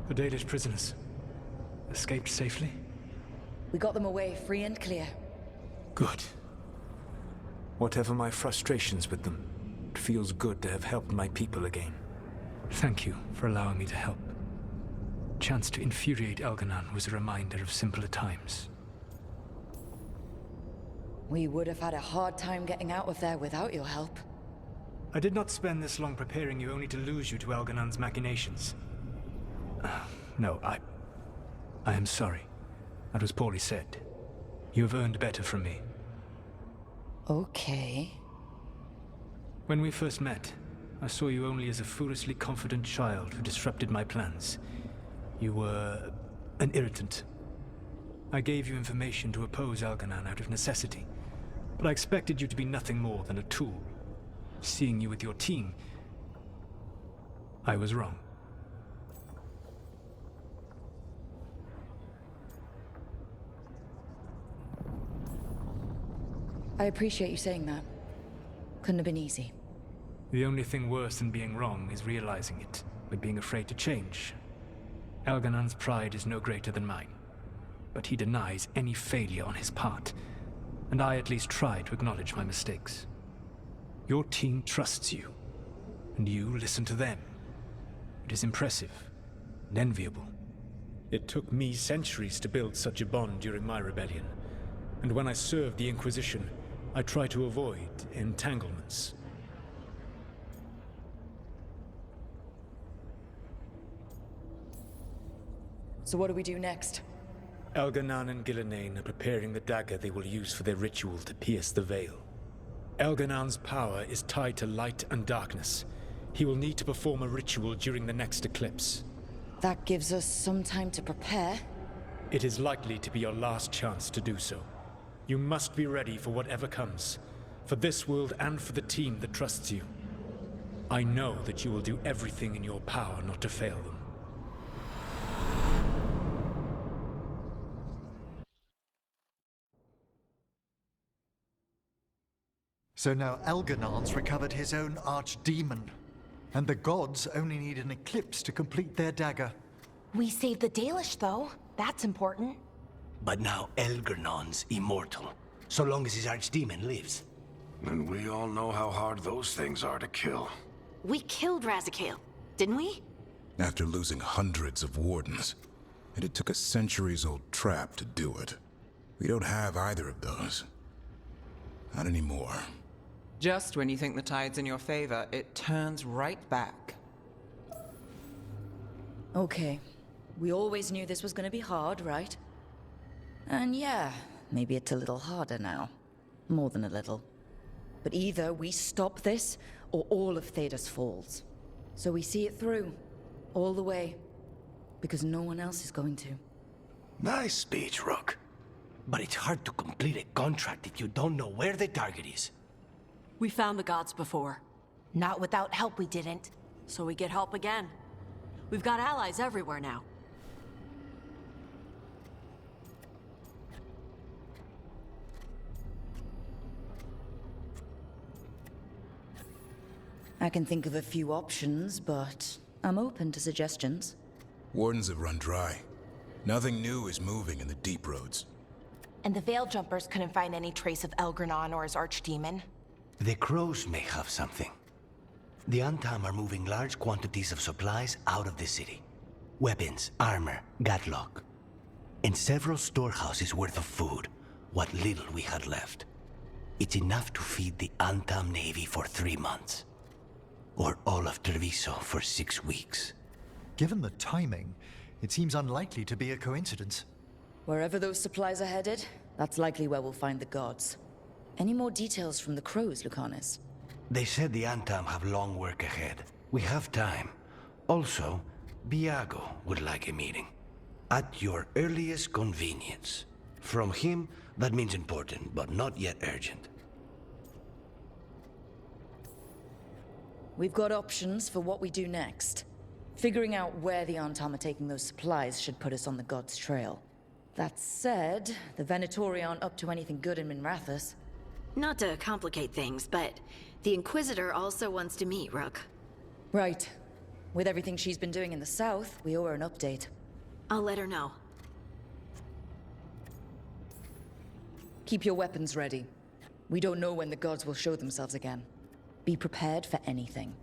The Dalish prisoners. Escaped safely? We got them away free and clear. Good. Whatever my frustrations with them, it feels good to have helped my people again. Thank you for allowing me to help. Chance to infuriate Elganon was a reminder of simpler times. We would have had a hard time getting out of there without your help. I did not spend this long preparing you only to lose you to Elganon's machinations. No, I am sorry. That was poorly said. You have earned better from me. Okay. When we first met, I saw you only as a foolishly confident child who disrupted my plans. You were an irritant. I gave you information to oppose Elganon out of necessity, but I expected you to be nothing more than a tool. Seeing you with your team, I was wrong. I appreciate you saying that. Couldn't have been easy. The only thing worse than being wrong is realizing it, but being afraid to change. Elganon's pride is no greater than mine, but he denies any failure on his part, and I at least try to acknowledge my mistakes. Your team trusts you, and you listen to them. It is impressive and enviable. It took me centuries to build such a bond during my rebellion, and when I served the Inquisition, I tried to avoid entanglements. So what do we do next? Elganon and Gillenane are preparing the dagger they will use for their ritual to pierce the veil. Elganon's power is tied to light and darkness. He will need to perform a ritual during the next eclipse. That gives us some time to prepare. It is likely to be your last chance to do so. You must be ready for whatever comes, for this world and for the team that trusts you. I know that you will do everything in your power not to fail them. So now Elganon's recovered his own archdemon, and the gods only need an eclipse to complete their dagger. We saved the Dalish, though. That's important. But now Elganon's immortal, so long as his archdemon lives. And we all know how hard those things are to kill. We killed Razikale, didn't we? After losing hundreds of wardens, and it took a centuries-old trap to do it. We don't have either of those. Not anymore. Just when you think the tide's in your favor, it turns right back. Okay. We always knew this was gonna be hard, right? And yeah, maybe it's a little harder now. More than a little. But either we stop this, or all of Thedas falls. So we see it through. All the way. Because no one else is going to. Nice speech, Rook. But it's hard to complete a contract if you don't know where the target is. We found the gods before. Not without help, we didn't. So we get help again. We've got allies everywhere now. I can think of a few options, but I'm open to suggestions. Wardens have run dry. Nothing new is moving in the deep roads. And the Veil Jumpers couldn't find any trace of Elganon or his archdemon. The crows may have something. The Antam are moving large quantities of supplies out of the city. Weapons, armor, gatlock. And several storehouses worth of food, what little we had left. It's enough to feed the Antam Navy for 3 months. Or all of Treviso for 6 weeks. Given the timing, it seems unlikely to be a coincidence. Wherever those supplies are headed, that's likely where we'll find the gods. Any more details from the crows, Lucanus? They said the Antam have long work ahead. We have time. Also, Biago would like a meeting. At your earliest convenience. From him, that means important, but not yet urgent. We've got options for what we do next. Figuring out where the Antam are taking those supplies should put us on the gods' trail. That said, the Venatori aren't up to anything good in Minrathous. Not to complicate things, but the Inquisitor also wants to meet Rook. Right. With everything she's been doing in the south, we owe her an update. I'll let her know. Keep your weapons ready. We don't know when the gods will show themselves again. Be prepared for anything.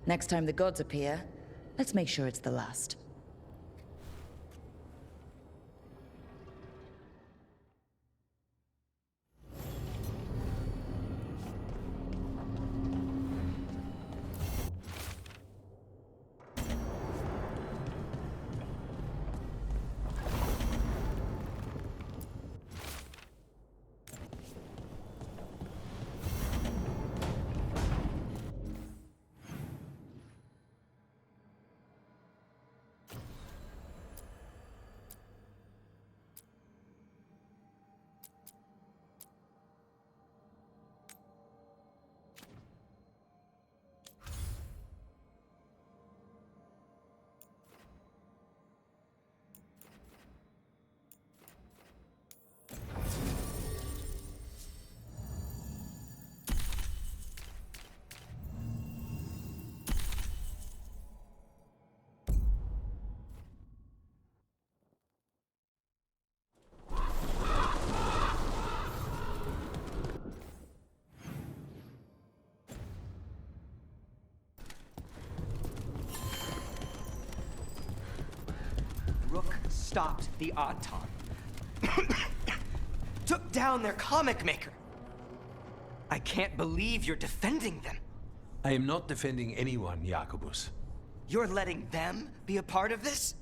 Next time the gods appear, let's make sure it's the last. Rook stopped the Auton. Took down their comic maker. I can't believe you're defending them. I am not defending anyone, Jacobus. You're letting them be a part of this?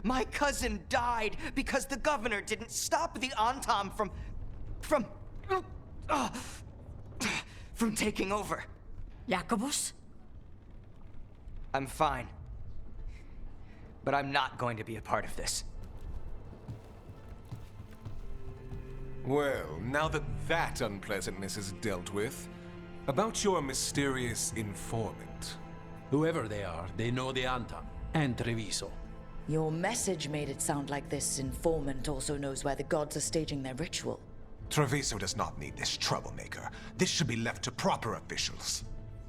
My cousin died because the governor didn't stop the Antam from taking over. Jacobus? I'm fine. But I'm not going to be a part of this. Well, now that that unpleasantness is dealt with, about your mysterious informant. Whoever they are, they know the Antam and Treviso. Your message made it sound like this informant also knows where the gods are staging their ritual. Treviso does not need this troublemaker. This should be left to proper officials.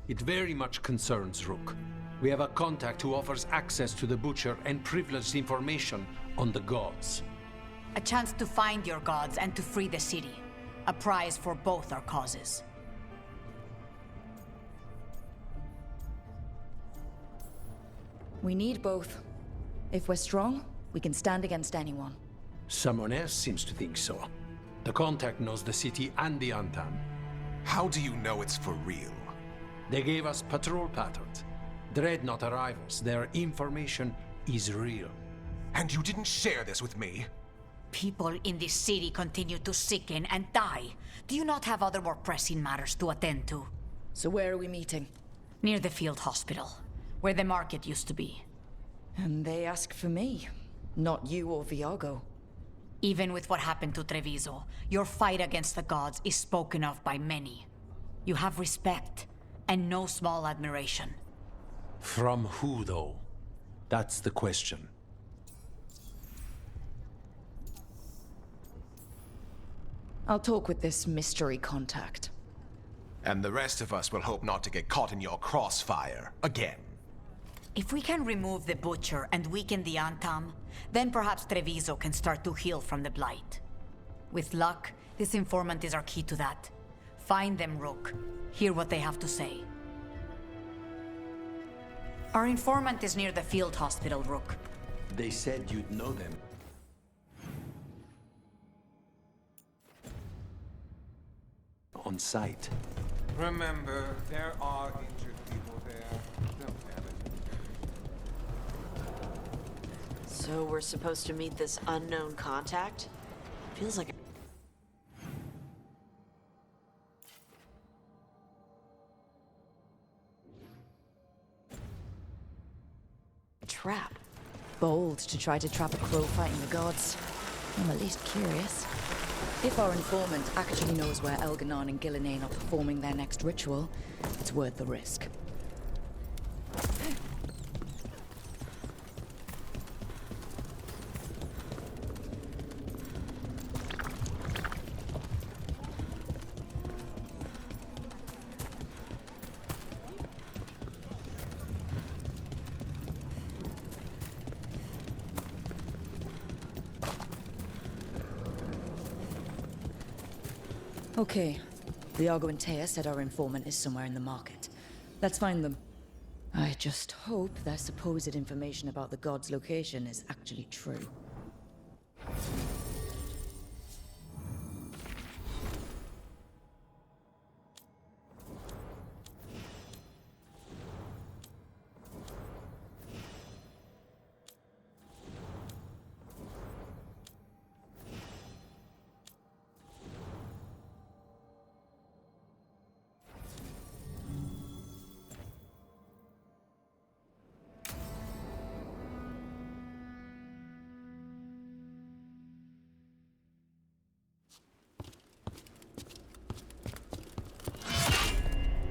It very much concerns Rook. We have a contact who offers access to the Butcher and privileged information on the gods. A chance to find your gods and to free the city. A prize for both our causes. We need both. If we're strong, we can stand against anyone. Someone else seems to think so. The contact knows the city and the Antam. How do you know it's for real? They gave us patrol patterns. Dreadnought arrivals. Their information is real. And you didn't share this with me? People in this city continue to sicken and die. Do you not have other more pressing matters to attend to? So where are we meeting? Near the field hospital, where the market used to be. And they ask for me, not you or Viago. Even with what happened to Treviso, your fight against the gods is spoken of by many. You have respect, and no small admiration. From who, though? That's the question. I'll talk with this mystery contact. And the rest of us will hope not to get caught in your crossfire again. If we can remove the Butcher and weaken the Antam, then perhaps Treviso can start to heal from the Blight. With luck, this informant is our key to that. Find them, Rook. Hear what they have to say. Our informant is near the field hospital, Rook. They said you'd know them. On site. Remember, there are injured people there. Don't panic. So we're supposed to meet this unknown contact? Feels like... a trap. Bold to try to trap a crow fighting the gods. I'm at least curious. If our informant actually knows where Elganon and Gillinane are performing their next ritual, it's worth the risk. Okay. Liago and Taya said our informant is somewhere in the market. Let's find them. I just hope their supposed information about the god's location is actually true.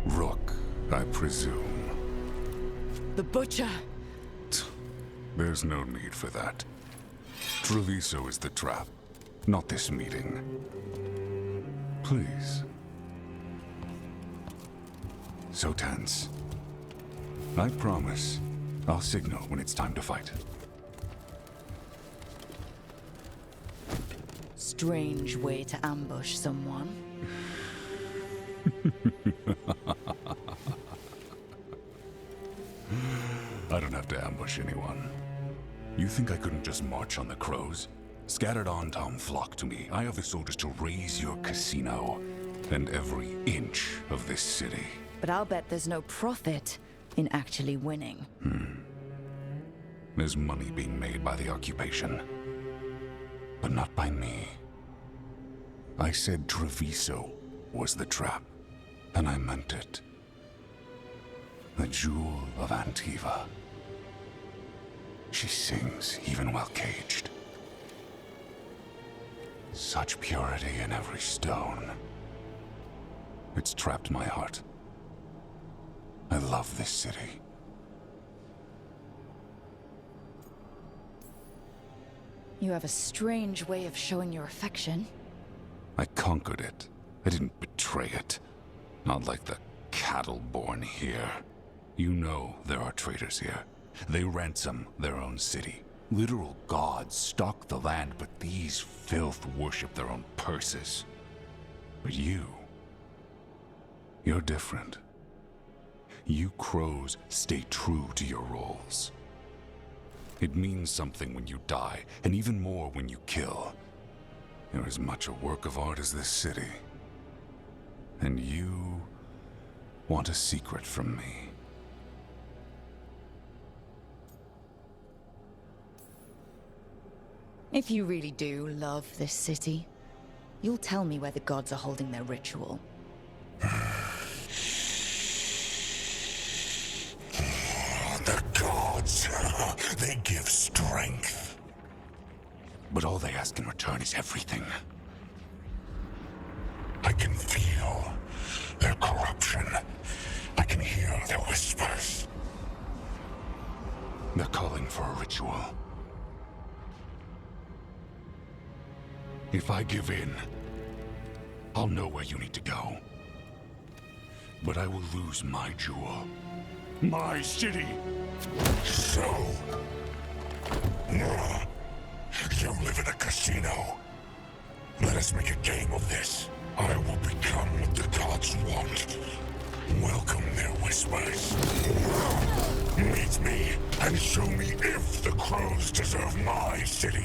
Rook, I presume. The Butcher! There's no need for that. Treviso is the trap, not this meeting. Please. So tense. I promise, I'll signal when it's time to fight. Strange way to ambush someone. I don't have to ambush anyone. You think I couldn't just march on the crows? Scattered on town flock to me. I have the soldiers to raise your casino and every inch of this city. But I'll bet there's no profit in actually winning. There's money being made by the occupation. But not by me. I said Treviso was the trap, and I meant it. The jewel of Antiva. She sings even while caged. Such purity in every stone. It's trapped my heart. I love this city. You have a strange way of showing your affection. I conquered it. I didn't betray it. Not like the cattle born here. You know there are traitors here. They ransom their own city. Literal gods stalk the land, but these filth worship their own purses. But you're different. You crows stay true to your roles. It means something when you die, and even more when you kill. You're as much a work of art as this city. And you want a secret from me. If you really do love this city, you'll tell me where the gods are holding their ritual. The gods, they give strength. But all they ask in return is everything. I can feel their corruption. I can hear their whispers. They're calling for a ritual. If I give in, I'll know where you need to go. But I will lose my jewel. My city! So... you live in a casino. Let us make a game of this. I will become what the gods want. Welcome their whispers. Meet me and show me if the crows deserve my city.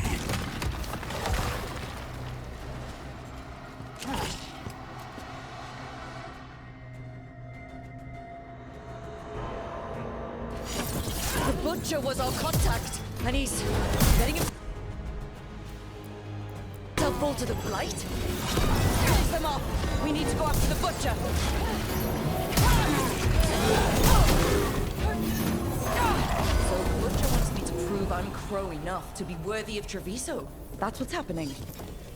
The Butcher was our contact, and he's getting himself to the Blight? Close them off! We need to go after the Butcher! So the Butcher wants me to prove I'm crow enough to be worthy of Treviso. That's what's happening.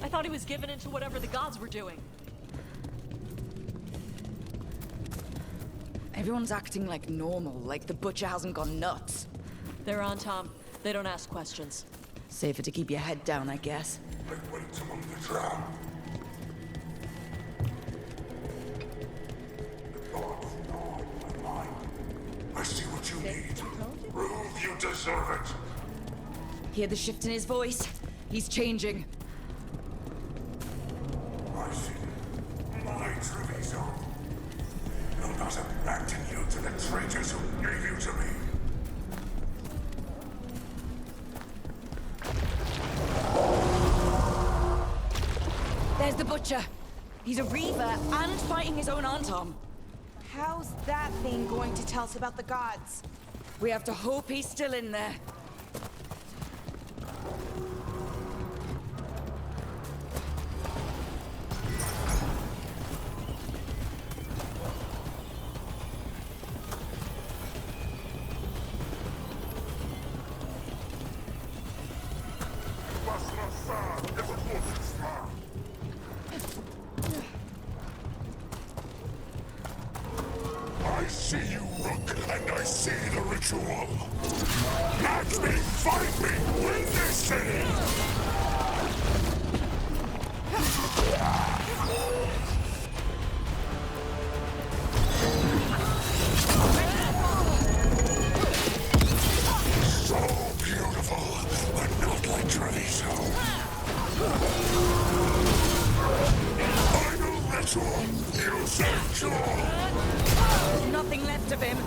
I thought he was given into whatever the gods were doing. Everyone's acting like normal, like the Butcher hasn't gone nuts. They're on Tom. They don't ask questions. Safer to keep your head down, I guess. I went among the drowned. The gods know my mind. I see what you need. Prove you deserve it. Hear the shift in his voice? He's changing. My city. will not abandon you to the traitors who gave you to me. There's the Butcher. He's a Reaver and fighting his own Antom. How's that thing going to tell us about the gods? We have to hope he's still in there. I see you, Rook, and I see the ritual. Match me, fight me, win this city! So beautiful, but not like Treviso. Final ritual, you saved Jewel! There's nothing left of him.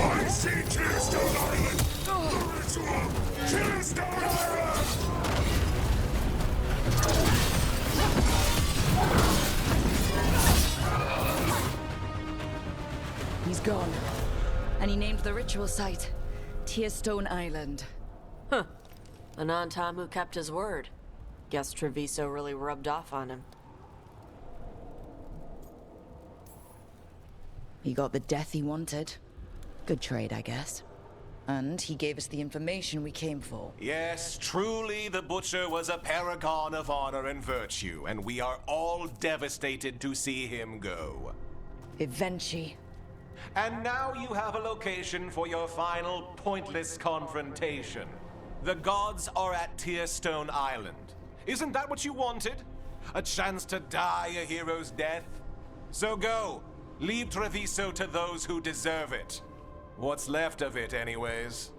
I see Tearstone Island! The ritual! Tearstone Island! He's gone. And he named the ritual site Tearstone Island. Huh. An Antom who kept his word. Guess Treviso really rubbed off on him. He got the death he wanted. Good trade, I guess. And he gave us the information we came for. Yes, truly the Butcher was a paragon of honor and virtue, and we are all devastated to see him go. Eventually. And now you have a location for your final pointless confrontation. The gods are at Tearstone Island. Isn't that what you wanted? A chance to die a hero's death? So go. Leave Treviso to those who deserve it. What's left of it, anyways.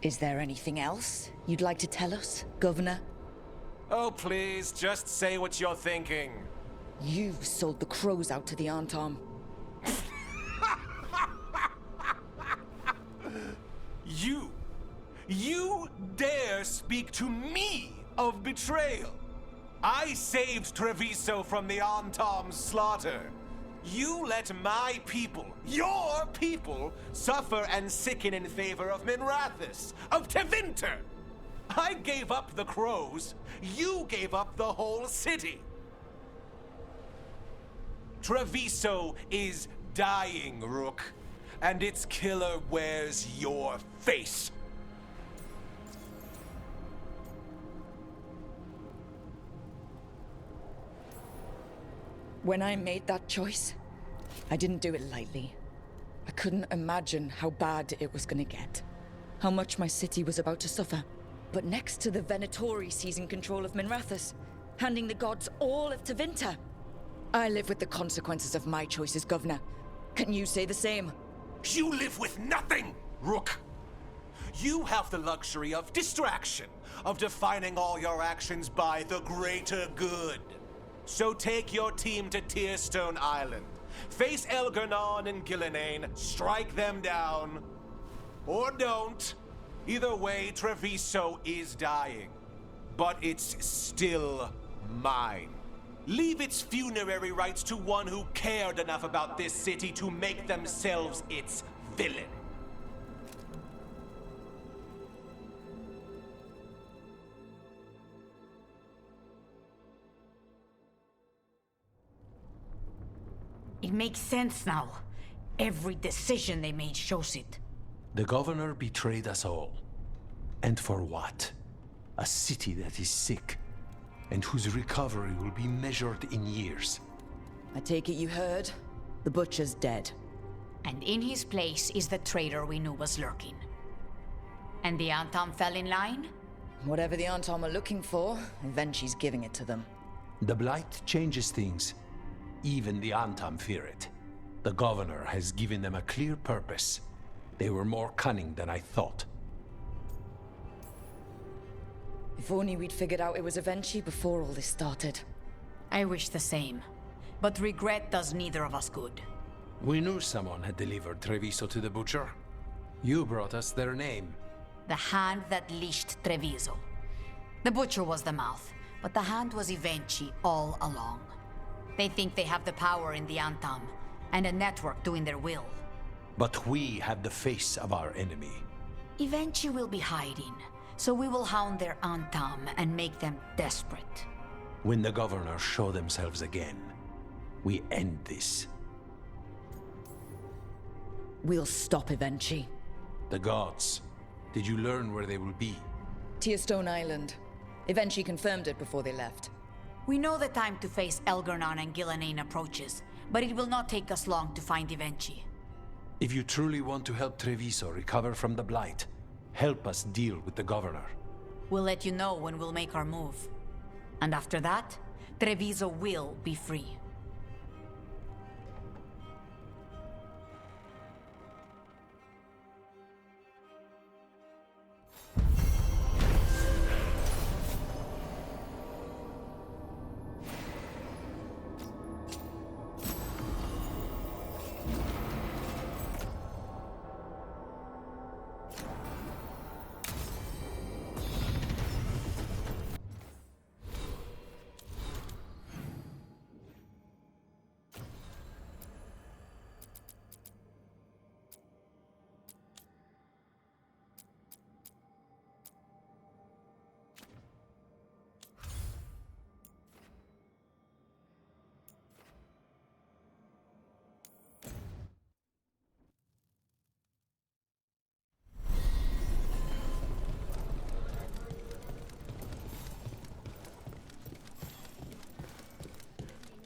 Is there anything else you'd like to tell us, Governor? Oh, please, just say what you're thinking. You've sold the crows out to the Antom. You dare speak to me of betrayal? I saved Treviso from the Antom's slaughter. You let my people, your people, suffer and sicken in favor of Minrathous, of Tevinter. I gave up the crows. You gave up the whole city. Treviso is dying, Rook, and its killer wears your face. When I made that choice, I didn't do it lightly. I couldn't imagine how bad it was gonna get. How much my city was about to suffer. But next to the Venatori seizing control of Minrathous, handing the gods all of Tevinter, I live with the consequences of my choices, Governor. Can you say the same? You live with nothing, Rook. You have the luxury of distraction, of defining all your actions by the greater good. So take your team to Tearstone Island. Face Elgernon and Gillenane, strike them down. Or don't. Either way, Treviso is dying. But it's still mine. Leave its funerary rites to one who cared enough about this city to make themselves its villain. It makes sense now. Every decision they made shows it. The governor betrayed us all. And for what? A city that is sick, and whose recovery will be measured in years. I take it you heard? The Butcher's dead. And in his place is the traitor we knew was lurking. And the Antom fell in line? Whatever the Antom are looking for, Eventually's giving it to them. The Blight changes things. Even the Antom fear it. The governor has given them a clear purpose. They were more cunning than I thought. If only we'd figured out it was Avenchi before all this started. I wish the same. But regret does neither of us good. We knew someone had delivered Treviso to the Butcher. You brought us their name. The hand that leashed Treviso. The Butcher was the mouth, but the hand was Avenchi all along. They think they have the power in the Antam, and a network doing their will. But we have the face of our enemy. Avenchi will be hiding, so we will hound their Antam and make them desperate. When the governors show themselves again, we end this. We'll stop Avenchi. The gods. Did you learn where they will be? Tearstone Island. Avenchi confirmed it before they left. We know the time to face Elgar'nan and Gillenane approaches, but it will not take us long to find Avenchi. If you truly want to help Treviso recover from the Blight, help us deal with the governor. We'll let you know when we'll make our move. And after that, Treviso will be free.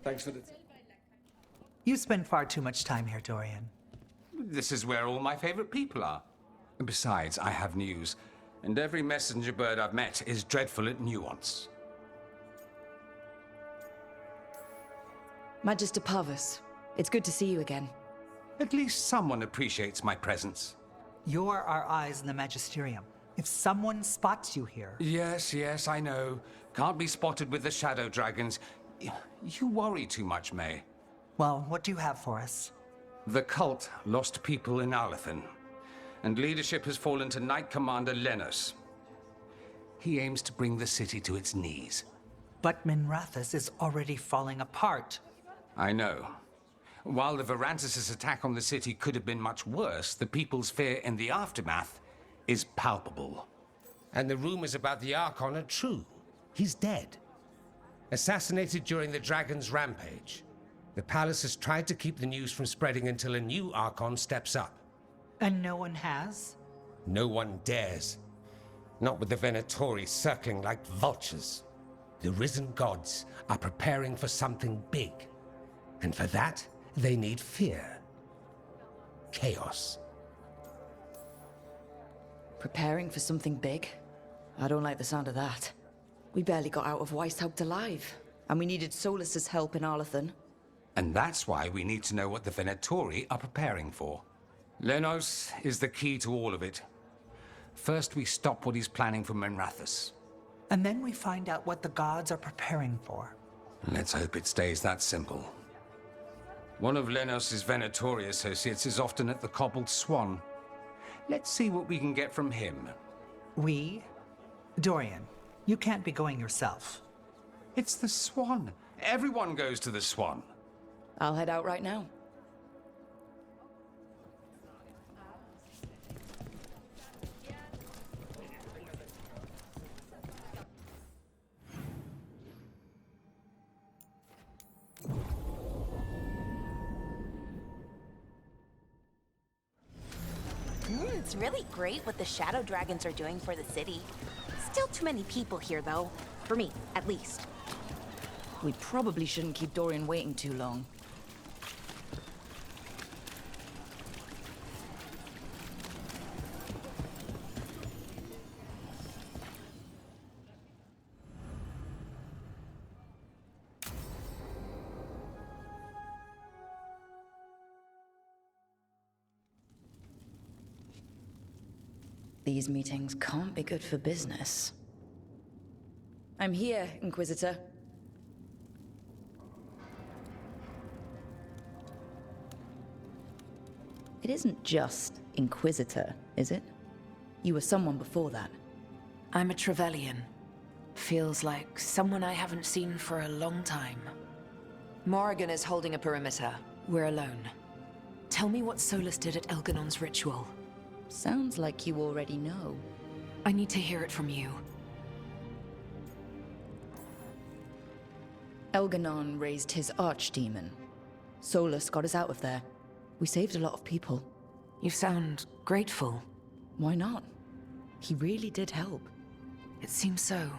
Thanks for the... You spend far too much time here, Dorian. This is where all my favorite people are. And besides, I have news. And every messenger bird I've met is dreadful at nuance. Magister Parvus, it's good to see you again. At least someone appreciates my presence. You're our eyes in the Magisterium. If someone spots you here... Yes, I know. Can't be spotted with the Shadow Dragons. You worry too much, May. Well, what do you have for us? The cult lost people in Arlethan, and leadership has fallen to Knight Commander Lenos. He aims to bring the city to its knees. But Minrathous is already falling apart. I know. While the Varantis' attack on the city could have been much worse, the people's fear in the aftermath is palpable. And the rumors about the Archon are true. He's dead. Assassinated during the Dragon's rampage. The palace has tried to keep the news from spreading until a new Archon steps up. And no one has? No one dares. Not with the Venatori circling like vultures. The risen gods are preparing for something big. And for that, they need fear. Chaos. Preparing for something big? I don't like the sound of that. We barely got out of Weishaupt alive, and we needed Solus's help in Arlethan. And that's why we need to know what the Venatori are preparing for. Lenos is the key to all of it. First, we stop what he's planning for Minrathous. And then we find out what the gods are preparing for. Let's hope it stays that simple. One of Lenos' Venatori associates is often at the Cobbled Swan. Let's see what we can get from him. We? Dorian, you can't be going yourself. It's the Swan. Everyone goes to the Swan. I'll head out right now. It's really great what the Shadow Dragons are doing for the city. Still too many people here, though. For me, at least. We probably shouldn't keep Dorian waiting too long. These meetings can't be good for business. I'm here, Inquisitor. It isn't just Inquisitor, is it? You were someone before that. I'm a Trevelyan. Feels like someone I haven't seen for a long time. Morrigan is holding a perimeter. We're alone. Tell me what Solus did at Elganon's ritual. Sounds like you already know. I need to hear it from you. Elganon raised his archdemon. Solus got us out of there. We saved a lot of people. You sound grateful. Why not? He really did help. It seems so.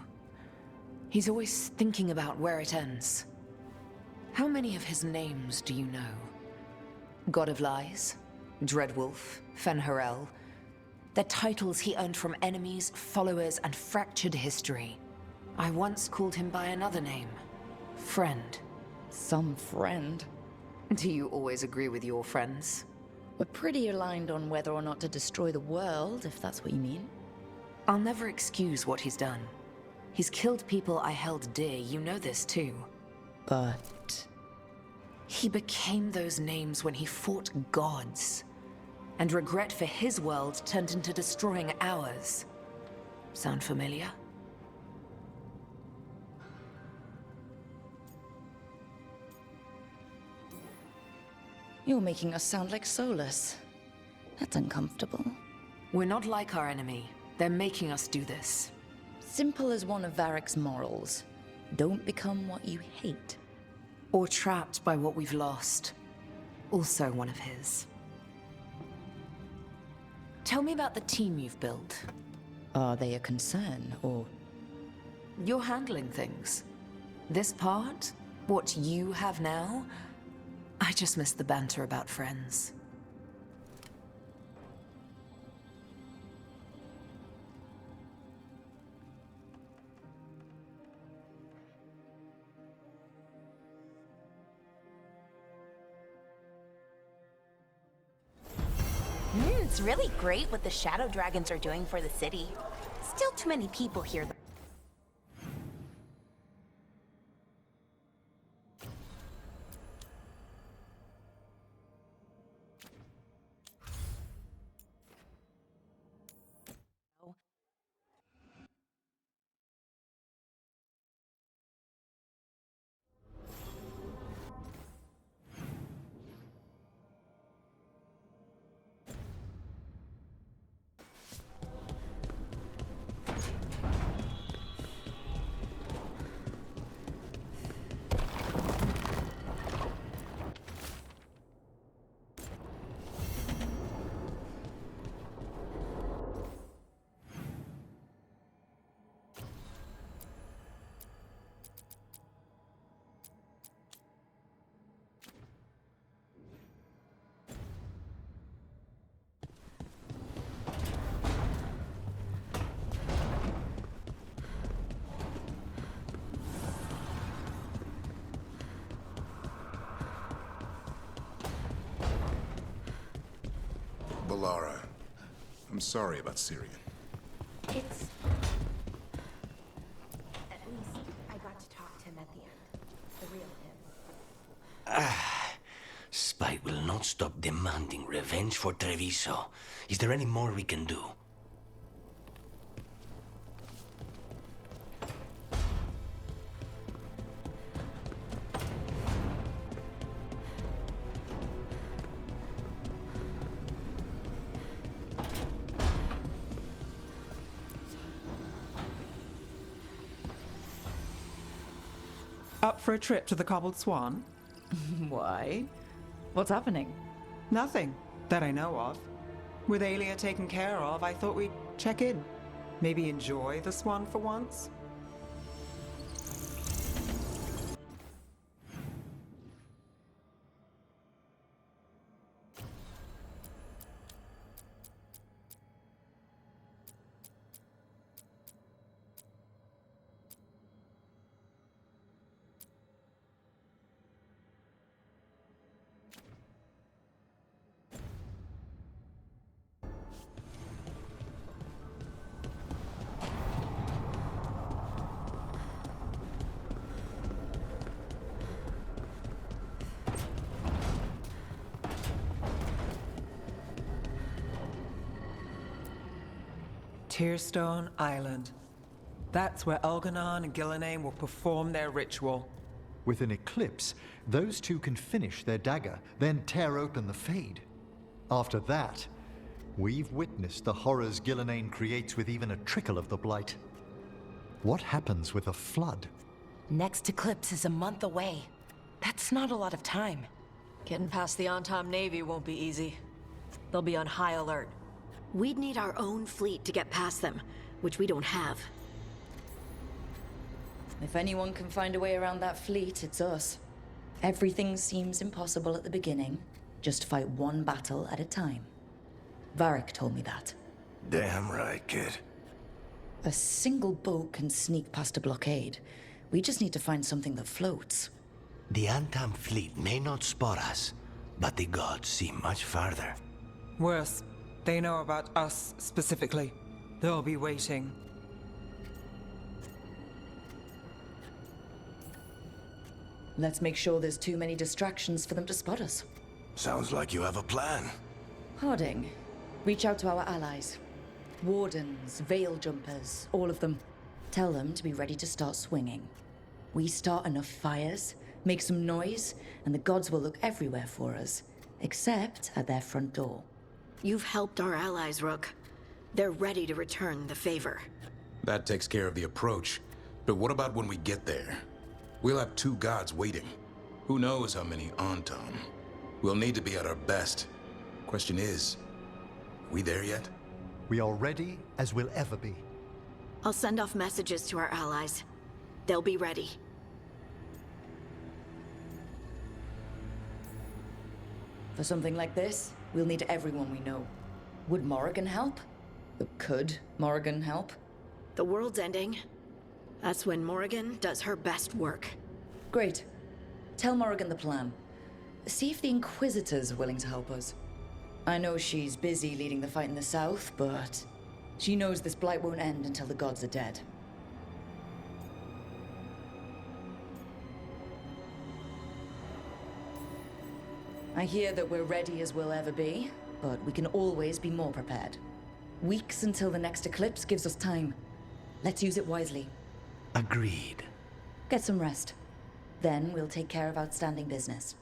He's always thinking about where it ends. How many of his names do you know? God of Lies, Dreadwolf, Fen'Harel. They're titles he earned from enemies, followers, and fractured history. I once called him by another name. Friend. Some friend. Do you always agree with your friends? We're pretty aligned on whether or not to destroy the world, if that's what you mean. I'll never excuse what he's done. He's killed people I held dear, you know this too. But... he became those names when he fought gods. And regret for his world turned into destroying ours. Sound familiar? You're making us sound like Solus. That's uncomfortable. We're not like our enemy. They're making us do this. Simple as one of Varric's morals. Don't become what you hate. Or trapped by what we've lost. Also one of his. Tell me about the team you've built. Are they a concern, or...? You're handling things. This part, what you have now, I just miss the banter about friends. It's really great what the Shadow Dragons are doing for the city. Still too many people here. Balara, I'm sorry about Syrian. It's... At least I got to talk to him at the end. The real him. Spite will not stop demanding revenge for Treviso. Is there any more we can do? Up for a trip to the Cobbled Swan? Why? What's happening? Nothing, that I know of. With Aelia taken care of, I thought we'd check in. Maybe enjoy the Swan for once? Tearstone Island. That's where Elganon and Gillenane will perform their ritual. With an eclipse, those two can finish their dagger, then tear open the Fade. After that, we've witnessed the horrors Gillenane creates with even a trickle of the Blight. What happens with a flood? Next eclipse is a month away. That's not a lot of time. Getting past the Antam Navy won't be easy. They'll be on high alert. We'd need our own fleet to get past them, which we don't have. If anyone can find a way around that fleet, it's us. Everything seems impossible at the beginning. Just fight one battle at a time. Varric told me that. Damn right, kid. A single boat can sneak past a blockade. We just need to find something that floats. The Antam fleet may not spot us, but the gods see much farther. Worse, they know about us specifically. They'll be waiting. Let's make sure there's too many distractions for them to spot us. Sounds like you have a plan. Harding, reach out to our allies. Wardens, veil jumpers, all of them. Tell them to be ready to start swinging. We start enough fires, make some noise, and the gods will look everywhere for us, except at their front door. You've helped our allies, Rook. They're ready to return the favor. That takes care of the approach. But what about when we get there? We'll have two gods waiting. Who knows how many Antam? We'll need to be at our best. Question is, we there yet? We are ready as we'll ever be. I'll send off messages to our allies. They'll be ready. For something like this, we'll need everyone we know. Would Morrigan help? Could Morrigan help? The world's ending. That's when Morrigan does her best work. Great. Tell Morrigan the plan. See if the Inquisitor's willing to help us. I know she's busy leading the fight in the south, but she knows this blight won't end until the gods are dead. I hear that we're ready as we'll ever be, but we can always be more prepared. Weeks until the next eclipse gives us time. Let's use it wisely. Agreed. Get some rest. Then we'll take care of outstanding business.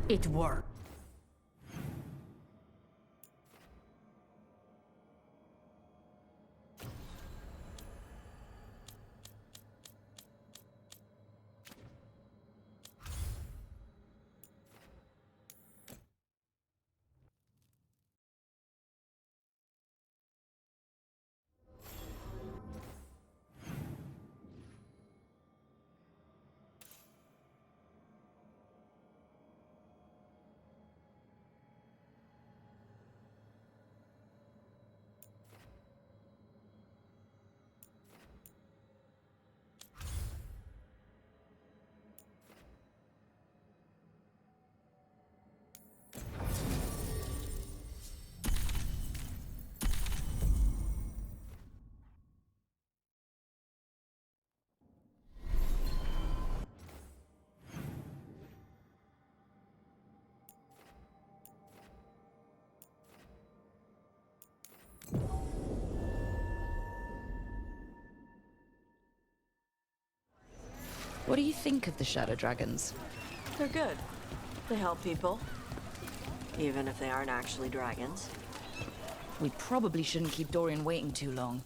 It worked. What do you think of the Shadow Dragons? They're good. They help people. Even if they aren't actually dragons. We probably shouldn't keep Dorian waiting too long.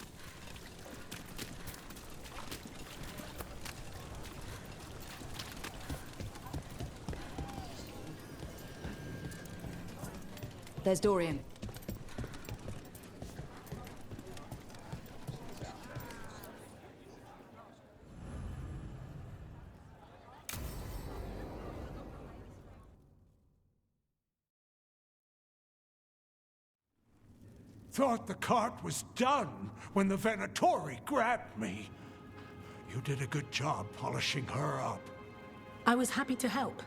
There's Dorian. Thought the cart was done when the Venatori grabbed me. You did a good job polishing her up. I was happy to help.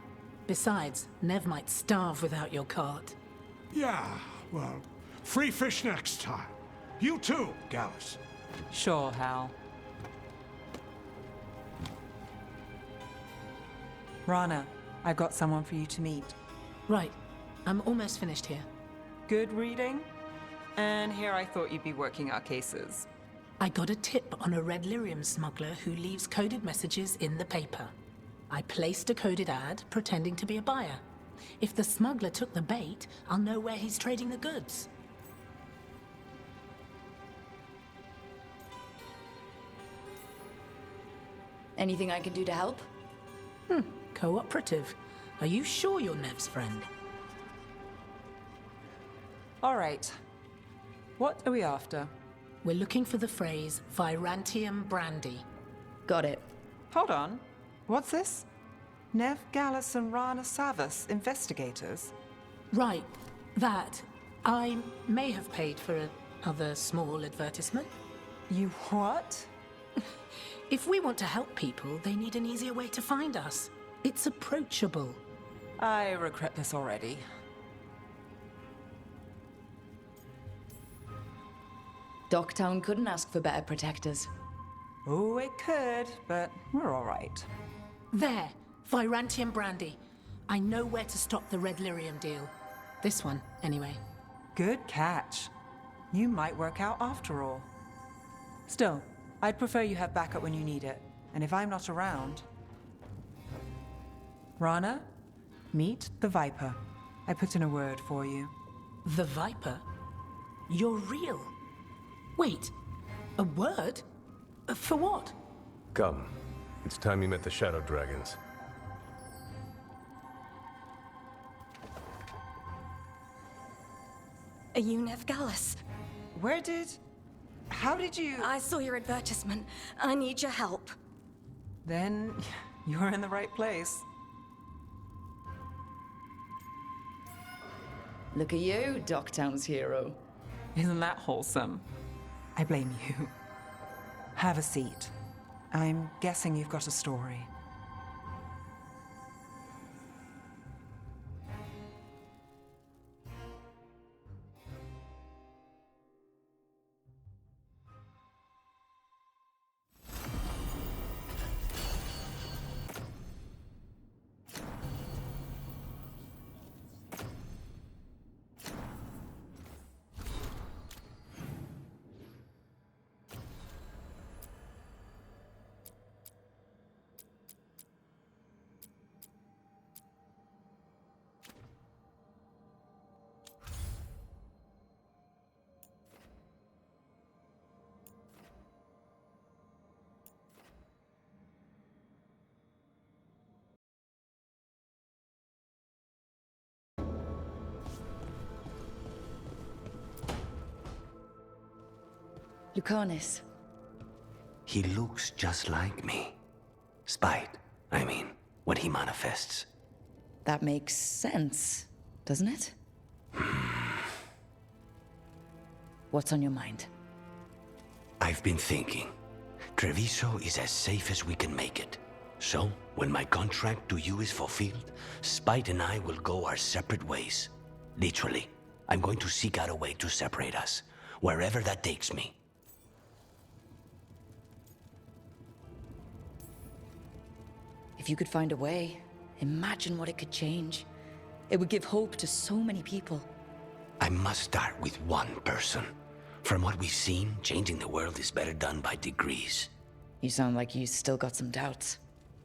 Besides, Nev might starve without your cart. Yeah, well, free fish next time. You too, Gallus. Sure, Hal. Rana, I've got someone for you to meet. Right. I'm almost finished here. Good reading? And here I thought you'd be working our cases. I got a tip on a red lyrium smuggler who leaves coded messages in the paper. I placed a coded ad, pretending to be a buyer. If the smuggler took the bait, I'll know where he's trading the goods. Anything I can do to help? Cooperative. Are you sure you're Nev's friend? All right. What are we after? We're looking for the phrase Virantium Brandy. Got it. Hold on. What's this? Nev, Gallus, and Rana Savas, investigators? Right. That. I may have paid for another small advertisement. You what? If we want to help people, they need an easier way to find us. It's approachable. I regret this already. Docktown couldn't ask for better protectors. Oh, it could, but we're all right. There. Virantium Brandy. I know where to stop the red lyrium deal. This one, anyway. Good catch. You might work out after all. Still, I'd prefer you have backup when you need it. And if I'm not around... Rana, meet the Viper. I put in a word for you. The Viper? You're real? Wait, a word? For what? Come. It's time you met the Shadow Dragons. Are you Nev Gallus? How did you... I saw your advertisement. I need your help. Then you're in the right place. Look at you, Docktown's hero. Isn't that wholesome? I blame you. Have a seat. I'm guessing you've got a story. Lucanus. He looks just like me. Spite, I mean, when he manifests. That makes sense, doesn't it? What's on your mind? I've been thinking. Treviso is as safe as we can make it. So, when my contract to you is fulfilled, Spite and I will go our separate ways. Literally. I'm going to seek out a way to separate us, wherever that takes me. If you could find a way, imagine what it could change. It would give hope to so many people. I must start with one person. From what we've seen, changing the world is better done by degrees. You sound like you still got some doubts.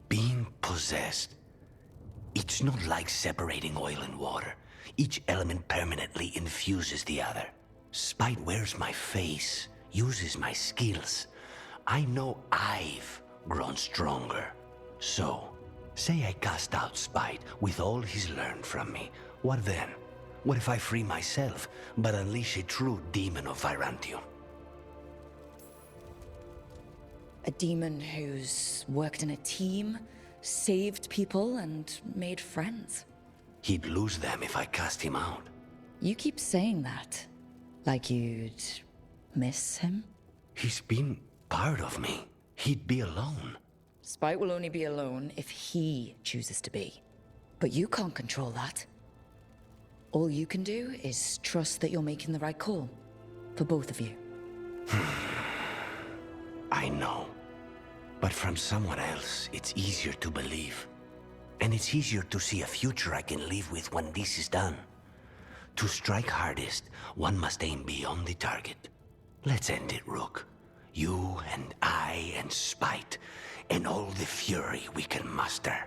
Being possessed. It's not like separating oil and water. Each element permanently infuses the other. Spite wears my face, uses my skills. I know I've grown stronger. So, say I cast out Spite with all he's learned from me. What then? What if I free myself, but unleash a true demon of Virantium? A demon who's worked in a team, saved people, and made friends. He'd lose them if I cast him out. You keep saying that. Like you'd miss him? He's been part of me. He'd be alone. Spite will only be alone if he chooses to be. But you can't control that. All you can do is trust that you're making the right call. For both of you. I know. But from someone else, it's easier to believe. And it's easier to see a future I can live with when this is done. To strike hardest, one must aim beyond the target. Let's end it, Rook. You and I and Spite, and all the fury we can muster.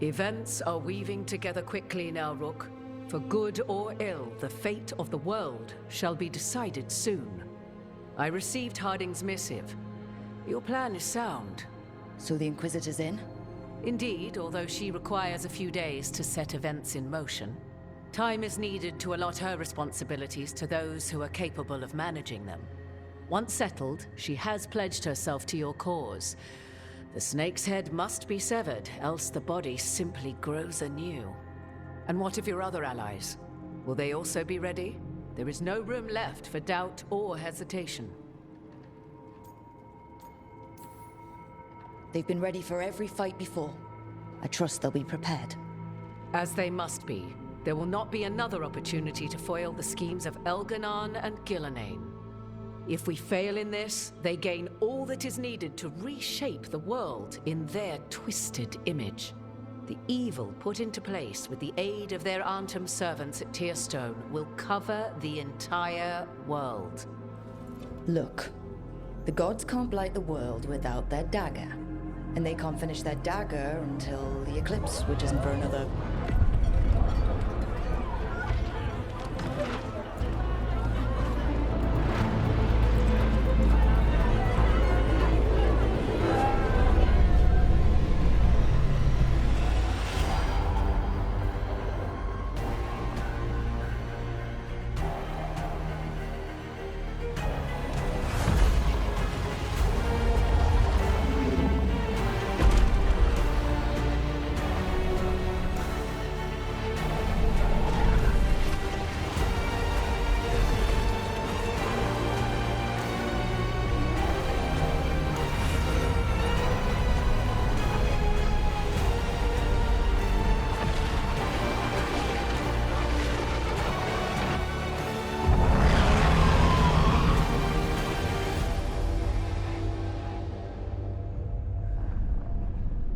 Events are weaving together quickly now, Rook. For good or ill, the fate of the world shall be decided soon. I received Harding's missive. Your plan is sound. So the Inquisitor's in? Indeed, although she requires a few days to set events in motion. Time is needed to allot her responsibilities to those who are capable of managing them. Once settled, she has pledged herself to your cause. The snake's head must be severed, else the body simply grows anew. And what of your other allies? Will they also be ready? There is no room left for doubt or hesitation. They've been ready for every fight before. I trust they'll be prepared. As they must be. There will not be another opportunity to foil the schemes of Elganon and Gillenane. If we fail in this, they gain all that is needed to reshape the world in their twisted image. The evil put into place with the aid of their Arnhem servants at Tearstone will cover the entire world. Look, the gods can't blight the world without their dagger. And they can't finish their dagger until the eclipse, which isn't for another...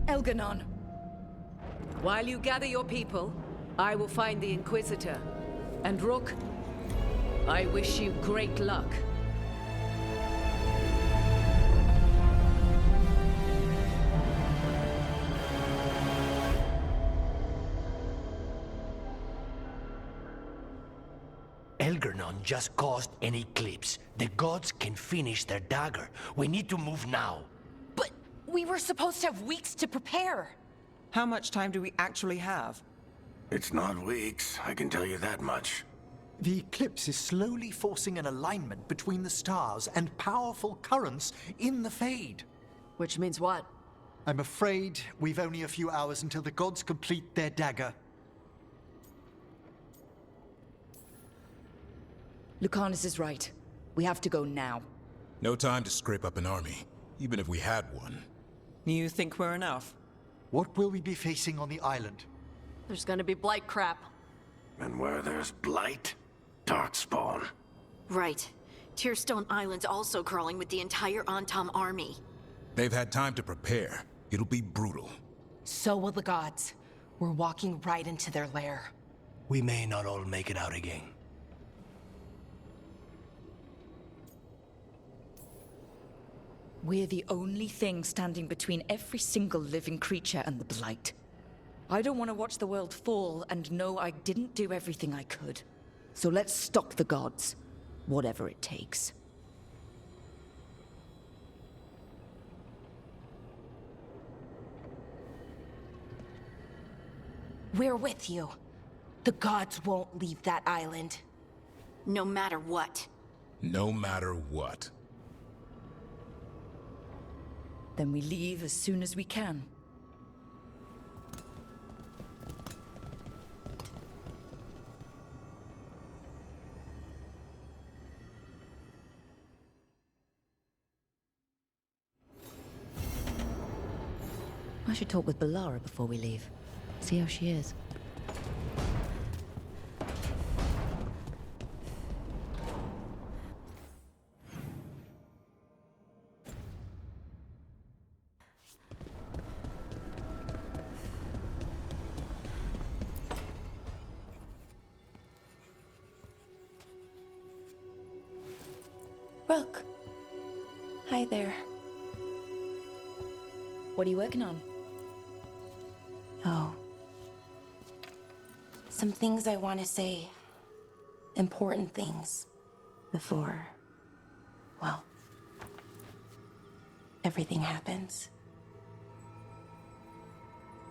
Elganon. While you gather your people, I will find the Inquisitor. And Rook, I wish you great luck. Elganon just caused an eclipse. The gods can finish their dagger. We need to move now. But we were supposed to have weeks to prepare. How much time do we actually have? It's not weeks, I can tell you that much. The eclipse is slowly forcing an alignment between the stars and powerful currents in the Fade. Which means what? I'm afraid we've only a few hours until the gods complete their dagger. Lucanus is right. We have to go now. No time to scrape up an army, even if we had one. You think we're enough? What will we be facing on the island? There's gonna be blight crap. And where there's blight, darkspawn. Right. Tearstone Island's also crawling with the entire Antom army. They've had time to prepare. It'll be brutal. So will the gods. We're walking right into their lair. We may not all make it out again. We're the only thing standing between every single living creature and the Blight. I don't want to watch the world fall and know I didn't do everything I could. So let's stop the gods, whatever it takes. We're with you. The gods won't leave that island. No matter what. No matter what. Then we leave as soon as we can. I should talk with Balara before we leave. See how she is. Rook. Hi there. What are you working on? Oh. Some things I want to say. Important things. Before, well, everything happens.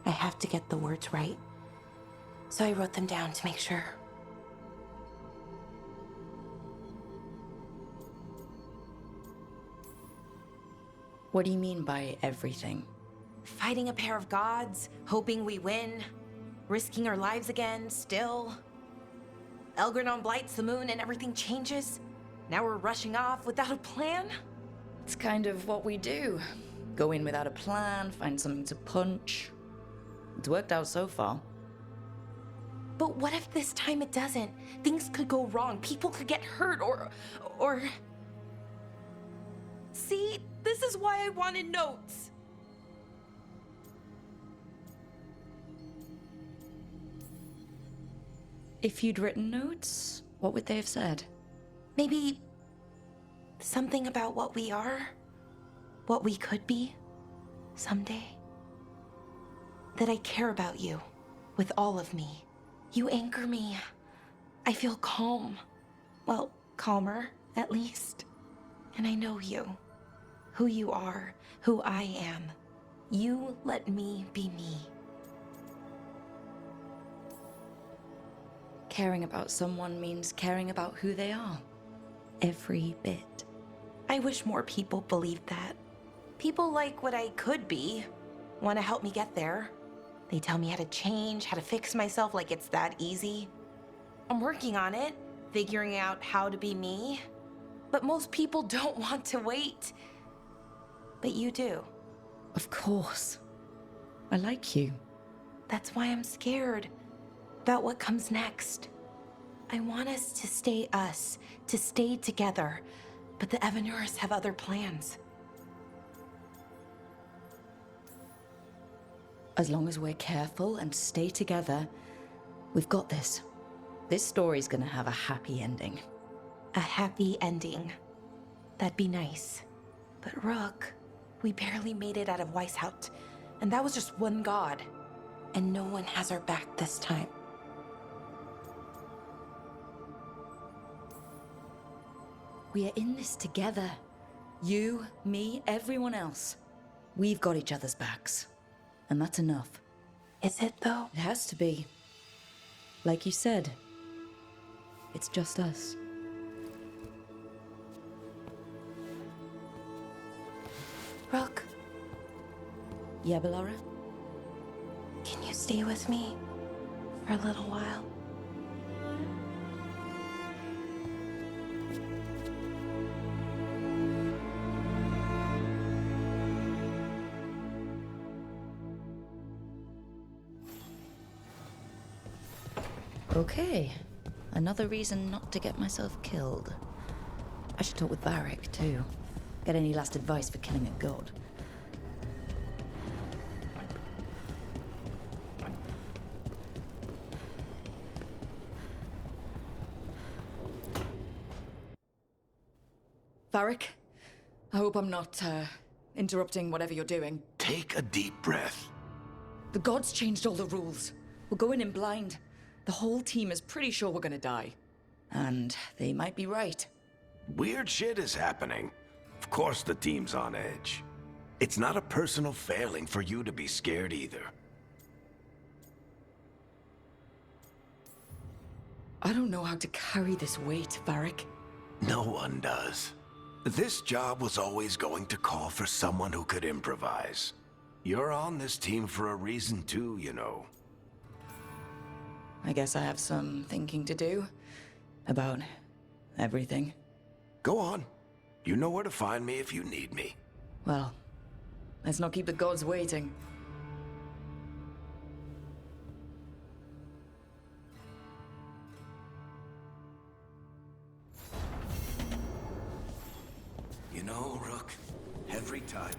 I have to get the words right. So I wrote them down to make sure. What do you mean by everything? Fighting a pair of gods, hoping we win, risking our lives again, still. Elgranon blights the moon and everything changes. Now we're rushing off without a plan? It's kind of what we do. Go in without a plan, find something to punch. It's worked out so far. But what if this time it doesn't? Things could go wrong, people could get hurt, or... See, this is why I wanted notes. If you'd written notes, what would they have said? Maybe something about what we are, what we could be someday. That I care about you with all of me. You anchor me. I feel calm. Well, calmer, at least. And I know you. Who you are, who I am. You let me be me. Caring about someone means caring about who they are. Every bit. I wish more people believed that. People like what I could be, want to help me get there. They tell me how to change, how to fix myself like it's that easy. I'm working on it, figuring out how to be me. But most people don't want to wait. But you do. Of course. I like you. That's why I'm scared about what comes next. I want us to stay together, but the Evanurs have other plans. As long as we're careful and stay together, we've got this. This story's gonna have a happy ending. A happy ending. That'd be nice. But Rook, we barely made it out of Weishaupt, and that was just one god. And no one has our back this time. We are in this together. You, me, everyone else. We've got each other's backs. And that's enough. Is it, though? It has to be. Like you said, it's just us. Rook. Yeah, Balara? Can you stay with me for a little while? Okay. Another reason not to get myself killed. I should talk with Varric, too. Get any last advice for killing a god. Varric? I hope I'm not, interrupting whatever you're doing. Take a deep breath. The gods changed all the rules. We're going in blind. The whole team is pretty sure we're gonna die. And they might be right. Weird shit is happening. Of course the team's on edge. It's not a personal failing for you to be scared either. I don't know how to carry this weight, Varric. No one does. This job was always going to call for someone who could improvise. You're on this team for a reason too, you know. I guess I have some thinking to do. About everything. Go on. You know where to find me if you need me. Well, let's not keep the gods waiting. You know, Rook, every time